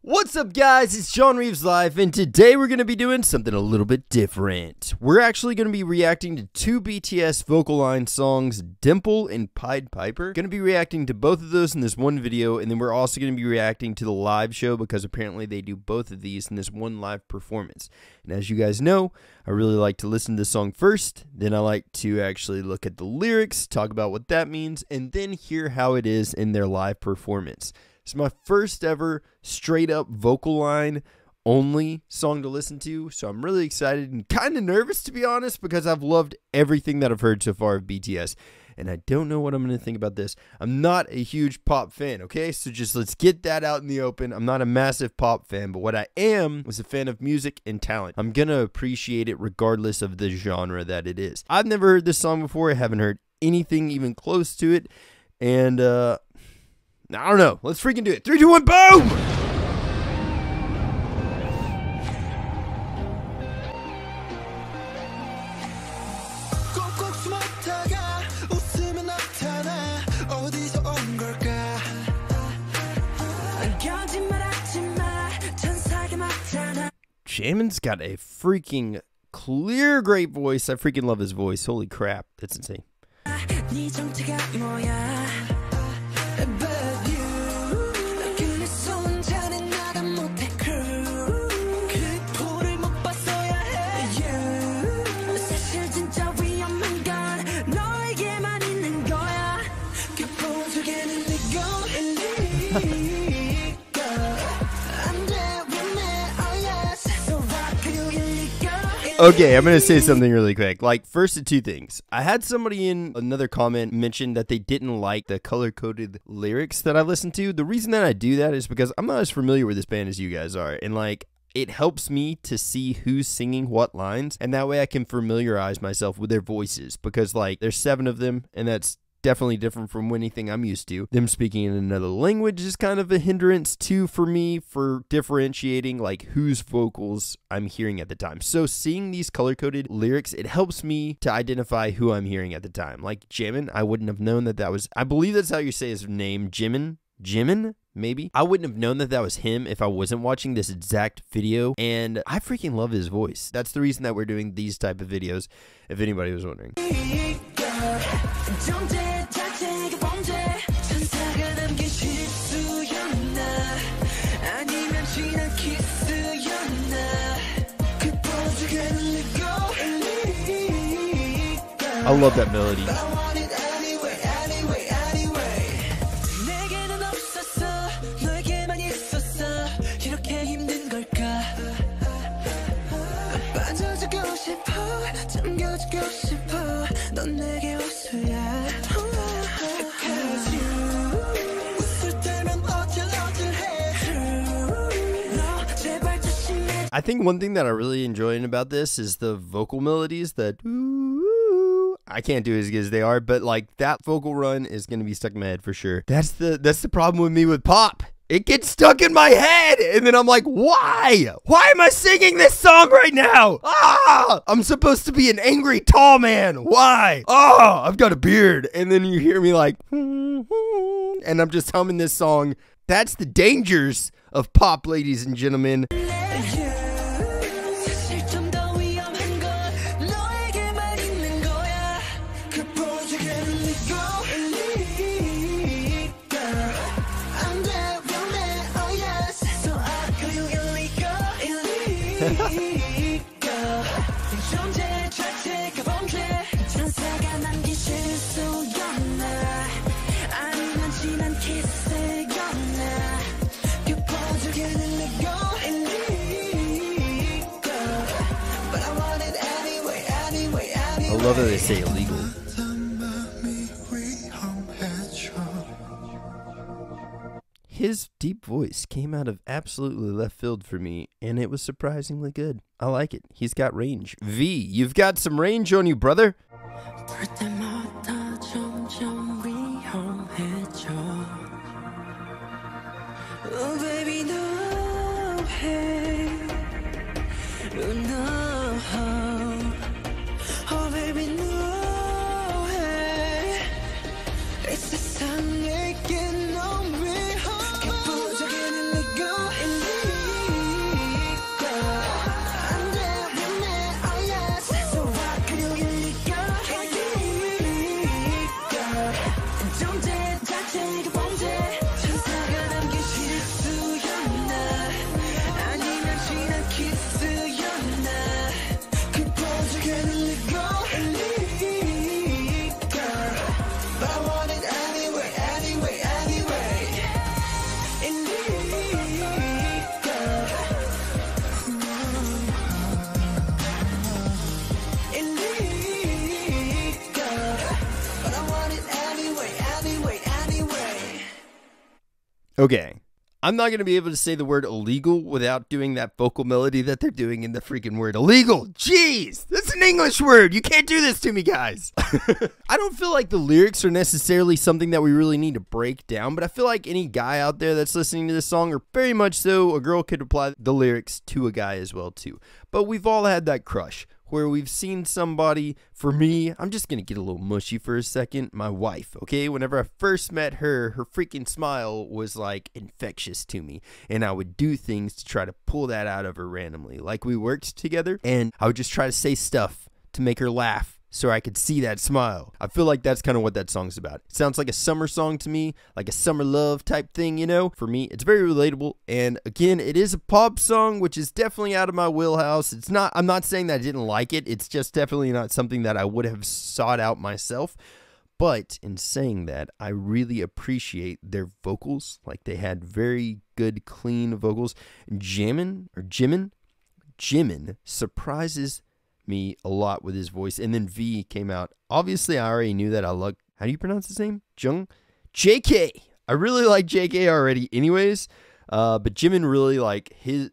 What's up guys, it's Johnreaveslive, and today we're going to be doing something a little bit different. We're actually going to be reacting to two BTS vocal line songs, Dimple and Pied Piper. Going to be reacting to both of those in this one video, and then we're also going to be reacting to the live show because apparently they do both of these in this one live performance. And as you guys know, I really like to listen to the song first, then I like to actually look at the lyrics, talk about what that means, and then hear how it is in their live performance. It's my first ever straight up vocal line only song to listen to, so I'm really excited and kind of nervous, to be honest, because I've loved everything that I've heard so far of BTS, and I don't know what I'm going to think about this. I'm not a huge pop fan, okay? So just let's get that out in the open. I'm not a massive pop fan, but what I am was a fan of music and talent. I'm going to appreciate it regardless of the genre that it is. I've never heard this song before. I haven't heard anything even close to it, and I don't know. Let's freaking do it. 3, 2, 1, boom! Jamin's got a freaking clear, great voice. I freaking love his voice. Holy crap. That's insane. Okay, I'm going to say something really quick. Like, first of two things. I had somebody in another comment mention that they didn't like the color-coded lyrics that I listened to. The reason that I do that is because I'm not as familiar with this band as you guys are. And, like, it helps me to see who's singing what lines. And that way I can familiarize myself with their voices. Because, like, there's 7 of them, and that's definitely different from anything I'm used to. Them speaking in another language is kind of a hindrance too for me for differentiating like whose vocals I'm hearing at the time. So seeing these color-coded lyrics, it helps me to identify who I'm hearing at the time. Like Jimin, I wouldn't have known that was, I believe that's how you say his name, Jimin? Maybe. I wouldn't have known that was him if I wasn't watching this exact video, and I freaking love his voice. That's the reason that we're doing these type of videos, if anybody was wondering. I love that melody. I think one thing that I really enjoy about this is the vocal melodies that I can't do as good as they are, but like that vocal run is going to be stuck in my head for sure. That's the problem with me with pop. It gets stuck in my head, and then I'm like, why? Why am I singing this song right now? Ah! I'm supposed to be an angry tall man. Why? Oh, I've got a beard. And then you hear me like, and I'm just humming this song. That's the dangers of pop, ladies and gentlemen. I love that they say illegal. His deep voice came out of absolutely left field for me, and it was surprisingly good. I like it. He's got range. V, you've got some range on you, brother. Oh, baby, no, hey, no. Oh, baby, no, hey. It's the sun making on me. Okay. I'm not going to be able to say the word illegal without doing that vocal melody that they're doing in the freaking word illegal. Jeez, that's an English word. You can't do this to me, guys. I don't feel like the lyrics are necessarily something that we really need to break down, but I feel like any guy out there that's listening to this song, or very much so, a girl could apply the lyrics to a guy as well, too. But we've all had that crush where we've seen somebody. For me, I'm just going to get a little mushy for a second. My wife, okay? Whenever I first met her, her freaking smile was like infectious to me. And I would do things to try to pull that out of her randomly. Like we worked together and I would just try to say stuff to make her laugh so I could see that smile. I feel like that's kind of what that song's about. It sounds like a summer song to me, like a summer love type thing, you know? For me, it's very relatable. And again, it is a pop song, which is definitely out of my wheelhouse. It's not, I'm not saying that I didn't like it. It's just definitely not something that I would have sought out myself. But in saying that, I really appreciate their vocals. Like they had very good, clean vocals. Jimin surprises me a lot with his voice. And then V came out. Obviously, I already knew that. I like, how do you pronounce his name? JK. I really like JK already anyways. But Jimin really, like, his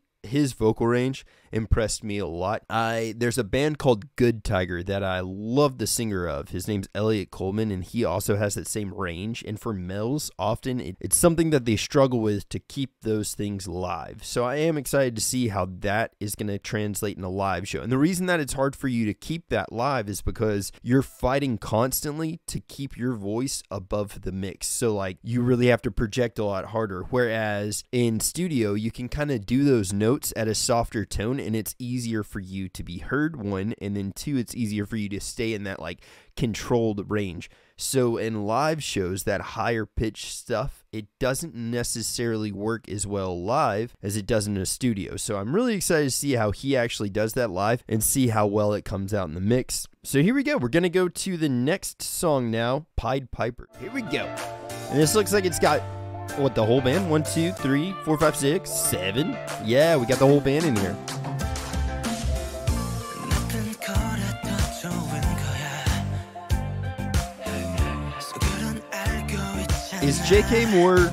vocal range impressed me a lot. There's a band called Good Tiger that I love the singer of. His name's Elliot Coleman, and he also has that same range. And for males, often it's something that they struggle with to keep those things live. So I am excited to see how that is going to translate in a live show. And the reason that it's hard for you to keep that live is because you're fighting constantly to keep your voice above the mix. So like you really have to project a lot harder. Whereas in studio, you can kind of do those notes at a softer tone, and it's easier for you to be heard, one, and then two, it's easier for you to stay in that like controlled range. So in live shows, that higher pitch stuff, it doesn't necessarily work as well live as it does in a studio. So I'm really excited to see how he actually does that live and see how well it comes out in the mix. So here we go. We're going to go to the next song now, Pied Piper. Here we go. And this looks like it's got, what, the whole band? 1, 2, 3, 4, 5, 6, 7. Yeah, we got the whole band in here. Is JK more,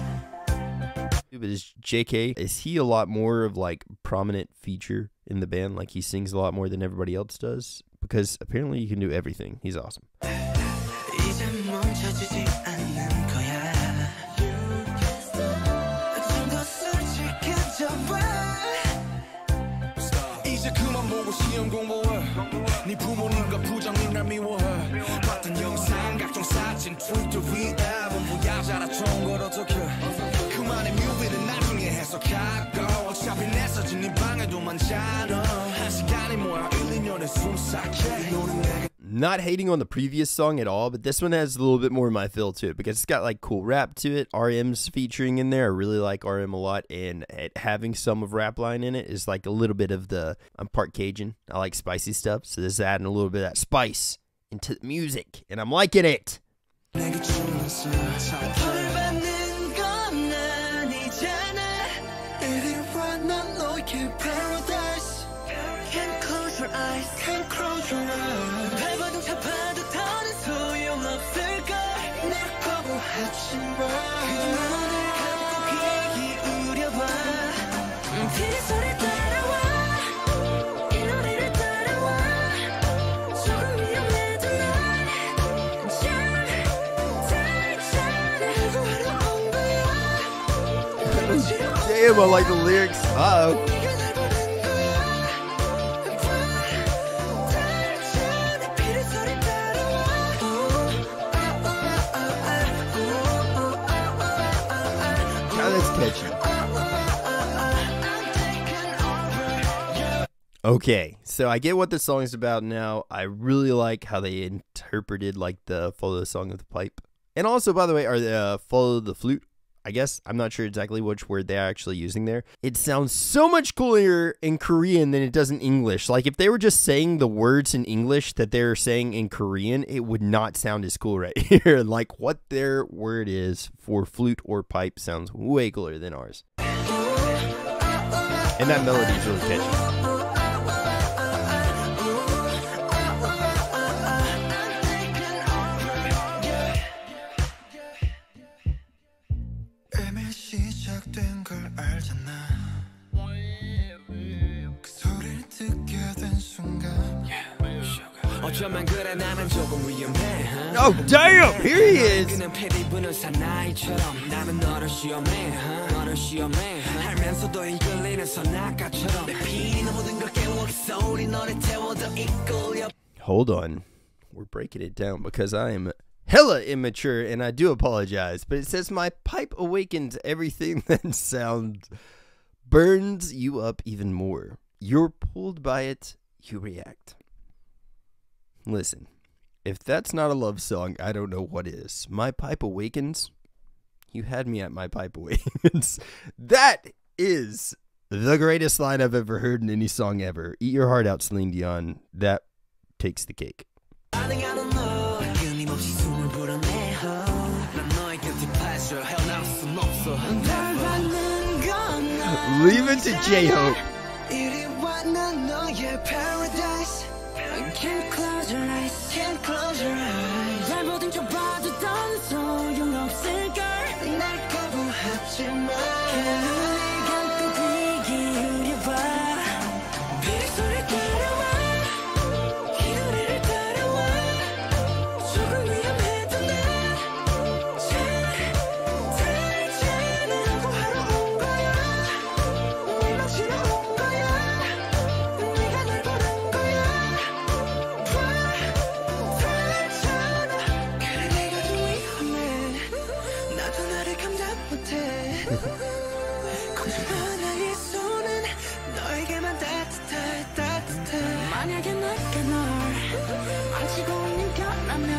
is he a lot more of like prominent feature in the band? Like he sings a lot more than everybody else does? Because apparently he can do everything. He's awesome. Not hating on the previous song at all, but this one has a little bit more of my feel to it because it's got like cool rap to it. RM's featuring in there. I really like RM a lot, and having some of rap line in it is like a little bit of the, I'm part Cajun. I like spicy stuff, so this is adding a little bit of that spice into the music, and I'm liking it. Damn, I like the lyrics. Uh-oh. God, that's catchy. Okay, so I get what the song is about now. I really like how they interpreted like the follow the song of the pipe. And also, by the way, are the follow the flute, I guess. I'm not sure exactly which word they're actually using there. It sounds so much cooler in Korean than it does in English. Like if they were just saying the words in English that they're saying in Korean, it would not sound as cool right here. Like what their word is for flute or pipe sounds way cooler than ours. And that melody is really catchy. Oh damn, here he is. Hold on, we're breaking it down because I am hella immature and I do apologize, but it says my pipe awakens everything that sound burns you up even more. You're pulled by it, you react. Listen, if that's not a love song, I don't know what is. My pipe awakens. You had me at my pipe awakens. That is the greatest line I've ever heard in any song ever. Eat your heart out, Celine Dion. That takes the cake. Leave it to J-Hope. Can't close your eyes, can't close your eyes. 날 보던 척 봐도 넌 소용없을걸. 날 거부하지 마. 눈을 감고 귀 기울여봐. 비리 소리 따라와. 이 노래를 따라와. 조금 위험해도 난 잘하고 하러 온 거야. 날 마치러 온 거야. 네가 날 보는 거야. 나의 손은 너에게만 따뜻해 만약에 내가 널 망치고 있는 거라면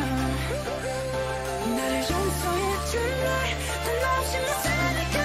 나를 용서해 줄래 난 없이 나 사니까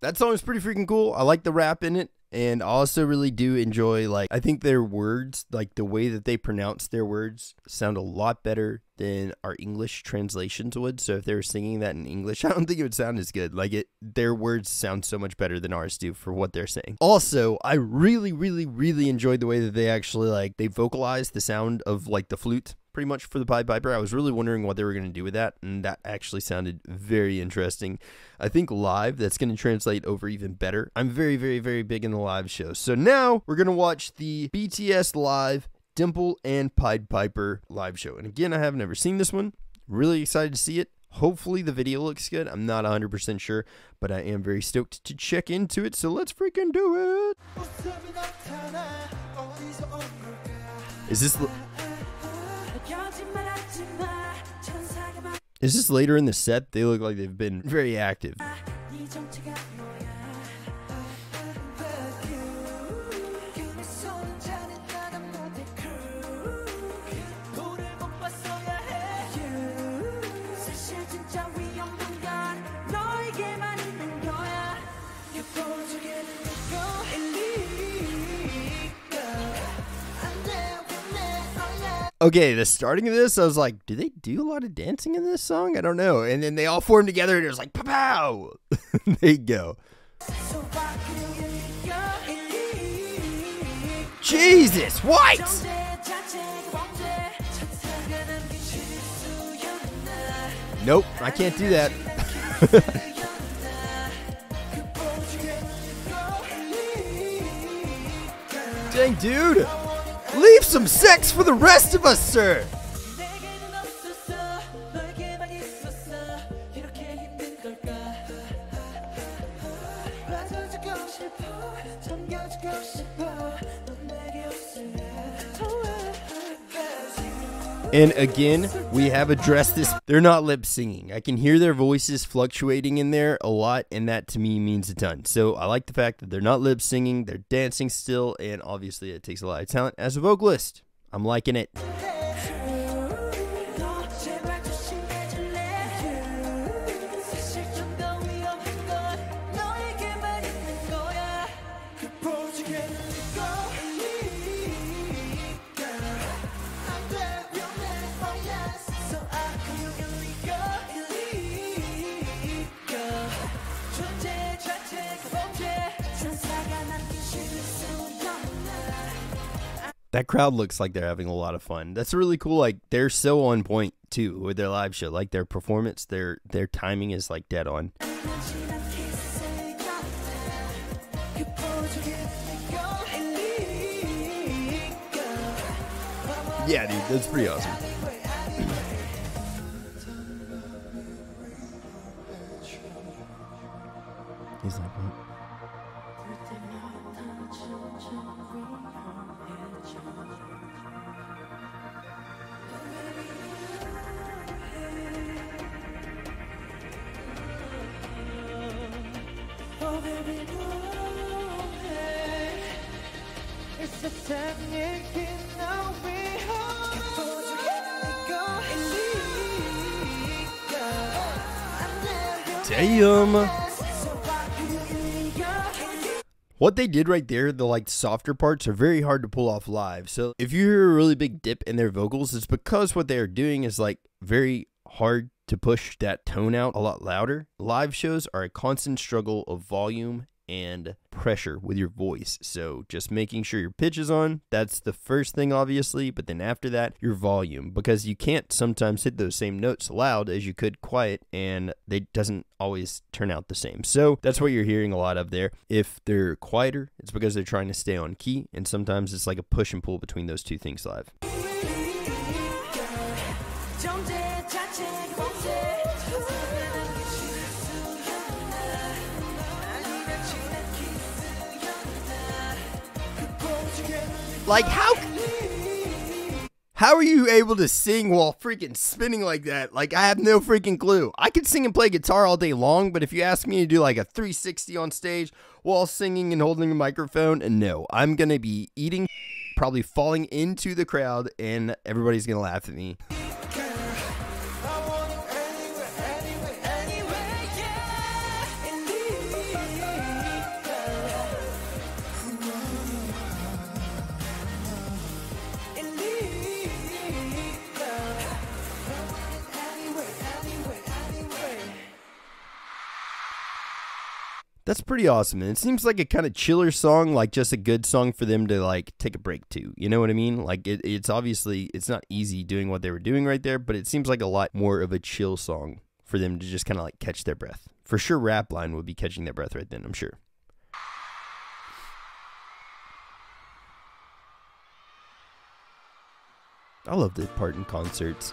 That song is pretty freaking cool. I like the rap in it, and I also really do enjoy, like, I think their words, like the way that they pronounce their words sound a lot better than our English translations would. So if they were singing that in English, I don't think it would sound as good. Like, their words sound so much better than ours do for what they're saying. Also, I really, really, really enjoyed the way that they actually, like, they vocalized the sound of, like, the flute pretty much for the Pied Piper. I was really wondering what they were going to do with that, and that actually sounded very interesting. I think live, that's going to translate over even better. I'm very, very, very big in the live shows. So now we're going to watch the BTS Live Dimple and Pied Piper live show. And again, I have never seen this one. Really excited to see it. Hopefully the video looks good. I'm not 100% sure, but I am very stoked to check into it. So let's freaking do it. Is this later in the set? They look like they've been very active. Okay, the starting of this, I was like, do they do a lot of dancing in this song? I don't know. And then they all formed together and it was like, pow! There you go. Jesus, what? Nope, I can't do that. Dang, dude. Leave some sex for the rest of us, sir. And again, we have addressed this. They're not lip singing. I can hear their voices fluctuating in there a lot, and that to me means a ton. So I like the fact that they're not lip singing, they're dancing still, and obviously it takes a lot of talent as a vocalist. I'm liking it. That crowd looks like they're having a lot of fun. That's really cool. Like, they're so on point too with their live show. Like, their performance, their timing is like dead on. Yeah, dude, that's pretty awesome. He's like, what? Damn. What they did right there, the like softer parts, are very hard to pull off live. So if you hear a really big dip in their vocals, it's because what they are doing is like very hard to push that tone out a lot louder. Live shows are a constant struggle of volume and pressure with your voice. So just making sure your pitch is on, that's the first thing, obviously, but then after that, your volume, because you can't sometimes hit those same notes loud as you could quiet, and they doesn't always turn out the same. So that's what you're hearing a lot of there. If they're quieter, it's because they're trying to stay on key, and sometimes it's like a push and pull between those two things live. Like, how are you able to sing while freaking spinning like that? Like, I have no freaking clue. I could sing and play guitar all day long, but if you ask me to do like a 360 on stage while singing and holding a microphone, and no, I'm gonna be eating, probably falling into the crowd, and everybody's gonna laugh at me. That's pretty awesome, and it seems like a kind of chiller song, like just a good song for them to like take a break to. You know what I mean? Like it's obviously, it's not easy doing what they were doing right there, but it seems like a lot more of a chill song for them to just kind of like catch their breath. For sure, Rap Line would be catching their breath right then, I'm sure. I love this part in concerts.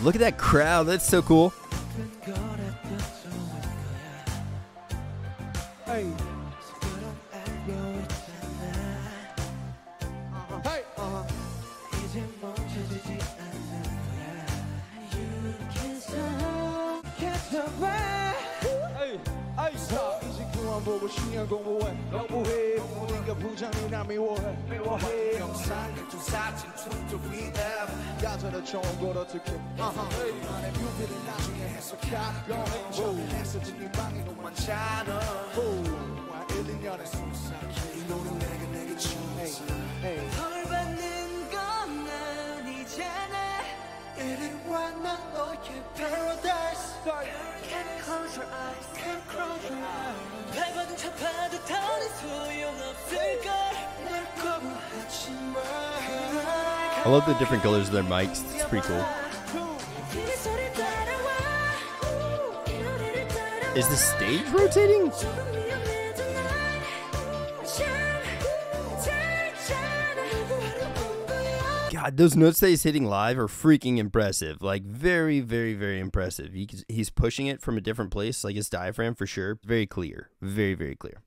Look at that crowd. That's so cool. Hey. 보고 신경 공부해 너무해 우리가 부장이나 미워해 영상 같은 사진 춤도 리듬 야전에 좋은 걸 어떻게 너만의 뮤비를 나중에 해석하고 메시지 네 방에 너무 많잖아 1-2년의 숨삭이 이 노래 내게 춤이지 덜 받는 건 아니잖아 이리와 난 너의 paradise Can't close your eyes Can't close your eyes 발버둥 잡아도 더는 소용없을걸 날 거부하지 마 I love the different colors of their mics. It's pretty cool. Is the stage rotating? God, those notes that he's hitting live are freaking impressive. Like, very, very, very impressive. He's pushing it from a different place, like his diaphragm for sure. Very clear. Very, very clear.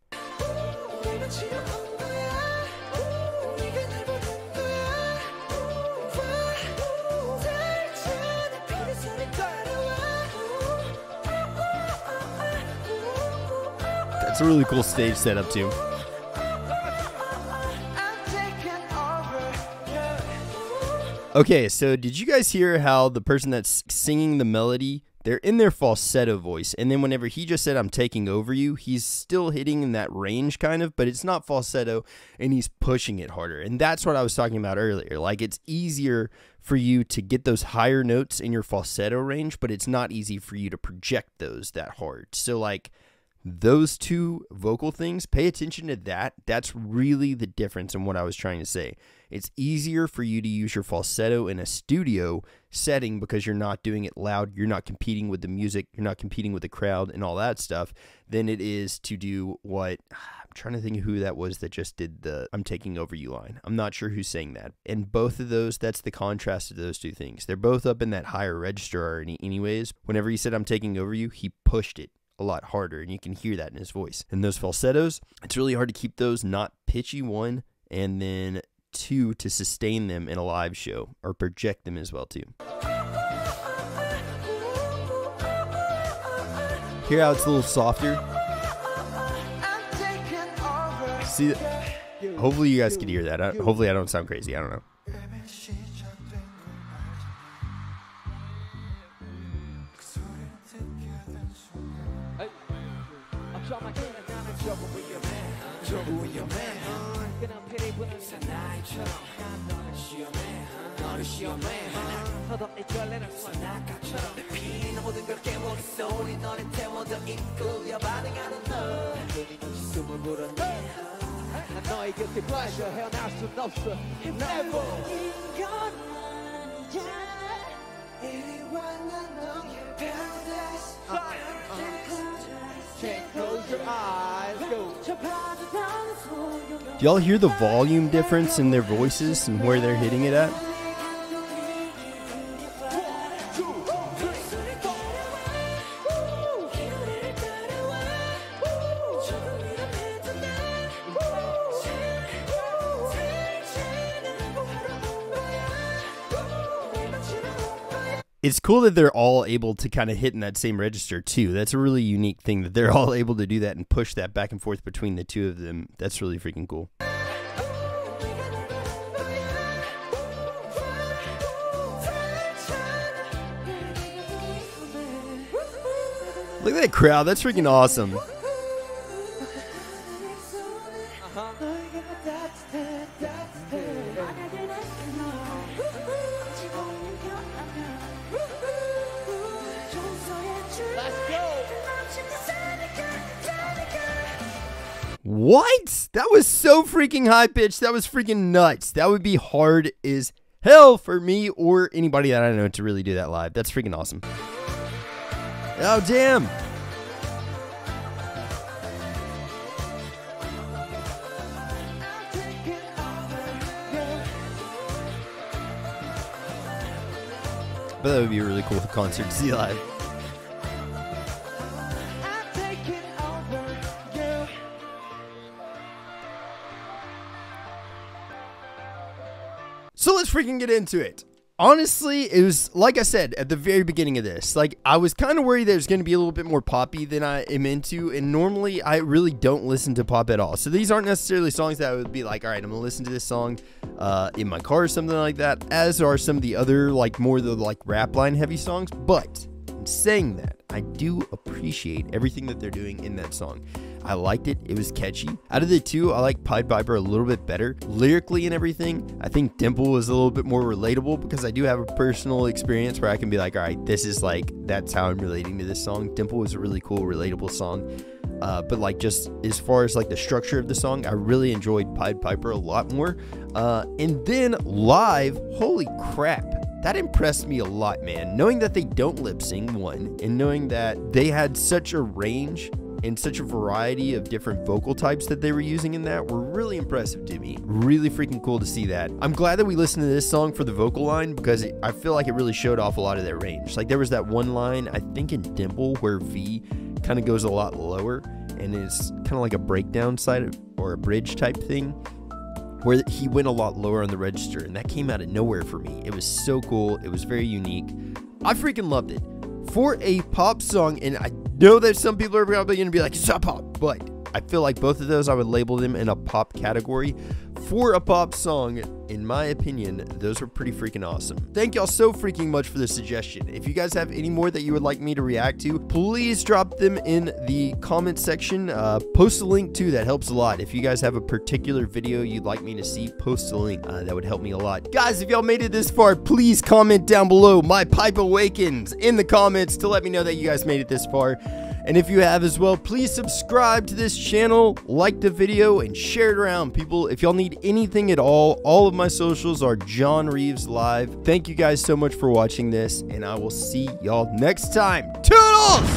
That's a really cool stage setup too. Okay, so did you guys hear how the person that's singing the melody they're in their falsetto voice. And then whenever he just said, I'm taking over you, he's still hitting in that range kind of, but it's not falsetto and he's pushing it harder. And that's what I was talking about earlier. Like, it's easier for you to get those higher notes in your falsetto range, but it's not easy for you to project those that hard. So like, those two vocal things, pay attention to that. That's really the difference in what I was trying to say. It's easier for you to use your falsetto in a studio setting because you're not doing it loud, you're not competing with the music, you're not competing with the crowd and all that stuff, than it is to do what, I'm trying to think of who that was that just did the I'm taking over you line. I'm not sure who's saying that. And both of those, that's the contrast of those two things. They're both up in that higher register already anyways. Whenever he said I'm taking over you, he pushed it a lot harder, and you can hear that in his voice. And those falsettos, it's really hard to keep those not pitchy, one, and then two, to sustain them in a live show or project them as well too. Hear how it's a little softer? See that? Hopefully you guys can hear that. Hopefully I don't sound crazy. I don't know. Do y'all hear the volume difference in their voices and where they're hitting it at? It's cool that they're all able to kind of hit in that same register too. That's a really unique thing that they're all able to do that and push that back and forth between the two of them. That's really freaking cool. Look at that crowd. That's freaking awesome. What? That was so freaking high pitched. That was freaking nuts. That would be hard as hell for me or anybody that I know to really do that live. That's freaking awesome. Oh, damn. But that would be a really cool concert to see live. So let's freaking get into it. Honestly, it was, like I said, at the very beginning of this, like, I was kind of worried that it was going to be a little bit more poppy than I am into, and normally I really don't listen to pop at all. So these aren't necessarily songs that I would be like, all right, I'm going to listen to this song in my car or something like that, as are some of the other, like, more the, like, rap line heavy songs. But in saying that, I do appreciate everything that they're doing in that song. I liked it. It was catchy. Out of the two, I like Pied Piper a little bit better. Lyrically and everything, I think Dimple was a little bit more relatable because I do have a personal experience where I can be like, all right, this is like, that's how I'm relating to this song. Dimple was a really cool, relatable song. But like, just as far as like the structure of the song, I really enjoyed Pied Piper a lot more. And then live, holy crap. That impressed me a lot, man. Knowing that they don't lip sync, one, and knowing that they had such a range and such a variety of different vocal types that they were using in that were really impressive to me. Really freaking cool to see that. I'm glad that we listened to this song for the vocal line because I feel like it really showed off a lot of their range. Like, there was that one line, I think in Dimple, where V kind of goes a lot lower and it's kind of like a breakdown side of, or a bridge type thing, where he went a lot lower on the register, and that came out of nowhere for me. It was so cool. It was very unique. I freaking loved it. For a pop song, and I know that some people are probably going to be like, it's not pop, but I feel like both of those, I would label them in a pop category. for a pop song, in my opinion, those were pretty freaking awesome. Thank y'all so freaking much for the suggestion. If you guys have any more that you would like me to react to, please drop them in the comment section. Post a link too, that helps a lot. If you guys have a particular video you'd like me to see, post a link. That would help me a lot. Guys, if y'all made it this far, please comment down below "My Pipe Awakens" in the comments to let me know that you guys made it this far. And if you have as well, please subscribe to this channel, like the video, and share it around. People, if y'all need anything at all of my socials are Johnreaveslive. Thank you guys so much for watching this, and I will see y'all next time. Toodles!